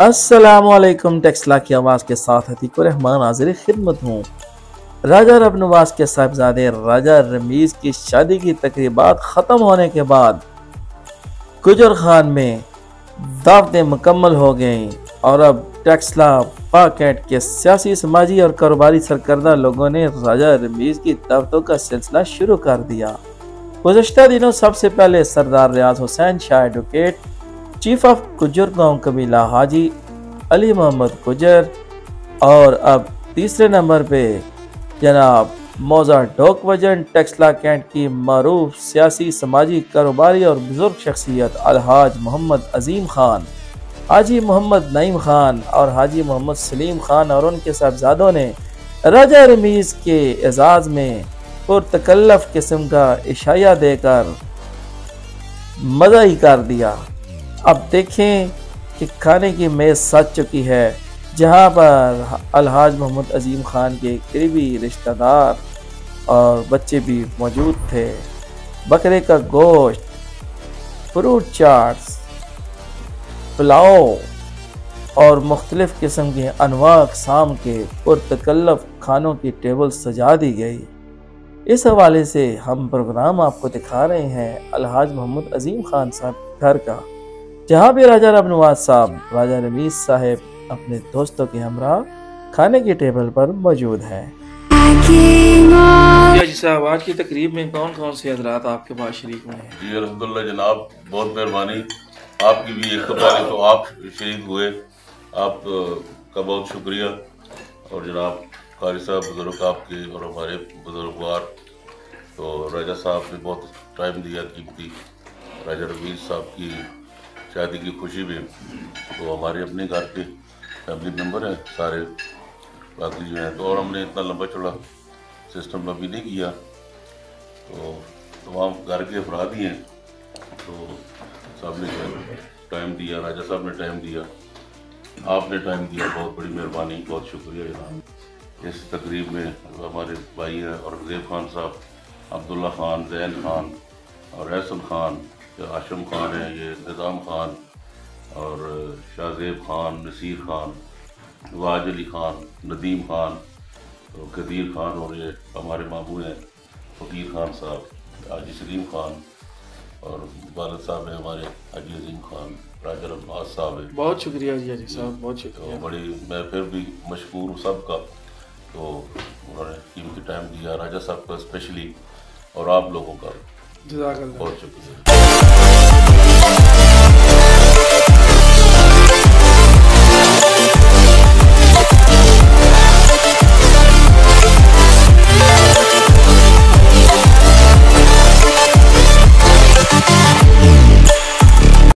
अस्सलामुअलैकुम। टेक्सला की आवाज़ के साथ अतीक रहमान हाजिर खिदमत हूँ। राजा रब नवाज के साहिबजादे राजा रमीज़ की शादी की तकरीबात ख़त्म होने के बाद गुजर खान में दावतें मुकम्मल हो गईं और अब टेक्सला पाकेट के सियासी, समाजी और कारोबारी सरकर्दा लोगों ने राजा रमीज़ की दावतों का सिलसिला शुरू कर दिया। गुज़श्ता दिनों सबसे पहले सरदार Riyaz Hussain Shah advocate, chief of Gujjar गांव कबीला हाजी अली मोहम्मद गुजर, और अब तीसरे नंबर पे जनाब मौजा डोक वजन टेक्सला कैंट की मारूफ सियासी, समाजी, कारोबारी और बुजुर्ग शख्सियत अलहाज मोहम्मद अजीम खान, हाजी मोहम्मद नईम खान और हाजी मोहम्मद सलीम खान और उनके साहबजादों ने राजा रमीज़ के एजाज़ में पुरतकल्लफ किस्म का इशाया देकर मज़ा ही कर दिया। अब देखें कि खाने की मेज़ सज चुकी है, जहां पर अलहाज मोहम्मद अजीम खान के करीबी रिश्तेदार और बच्चे भी मौजूद थे। बकरे का गोश्त, फ्रूट चाट्स, पुलाव और मुख्तलिफ़ किस्म के अनवा अक़साम के पुरतकल्लफ खानों की टेबल सजा दी गई। इस हवाले से हम प्रोग्राम आपको दिखा रहे हैं अलहाज मोहम्मद अजीम खान साहब घर का, जहाँ भी राजा रब नवाज साहब राजा रमीज़ साहब अपने दोस्तों के हमरा खाने की टेबल पर मौजूद हैं। जी साहब, आज की तकरीब में कौन कौन से हज़रात आपके पास शरीक हुए हैं? जी अल्हम्दुलिल्लाह जनाब, बहुत मेहरबानी आपकी भी। एक तो पहले तो आप शरीक हुए, आप का बहुत शुक्रिया। और जनाब कारी साहब बुज़ुर्ग आपके और हमारे बुजुर्गवार, तो राजा साहब ने बहुत टाइम दिया कीमती राजा रमीज़ साहब की शादी की खुशी में। तो हमारे अपने घर के फैमिली मेम्बर हैं सारे, बाकी जो हैं तो, और हमने इतना लंबा चौड़ा सिस्टम अभी नहीं किया, तो तमाम घर के अफराद ही हैं। तो साहब ने टाइम दिया, राजा साहब ने टाइम दिया, आपने टाइम दिया, बहुत बड़ी मेहरबानी, बहुत शुक्रिया जनाब। इस तकरीब में हमारे भाई हैं और ज़ेब खान साहब, अब्दुल्ला खान, जैन खान और एहसन खान, आशम खान है, ये निज़ाम खान और शाहजेब खान, नसीर खान, वाज अली खान, नदीम खान, तो कदीर खान, और ये हमारे मामू हैं फ़कीर खान साहब, हाजी सलीम खान, और वालिद साहब हैं हमारे हाजी अजीम खान, राजा रब्बास साहब हैं। बहुत शुक्रिया जी हाजी साहब, बहुत शुक्रिया। तो बड़ी मैं फिर भी मशकूर हूँ सबका, तो उन्होंने कीमती टाइम दिया, राजा साहब का स्पेशली, और आप लोगों का बहुत शुक्रिया।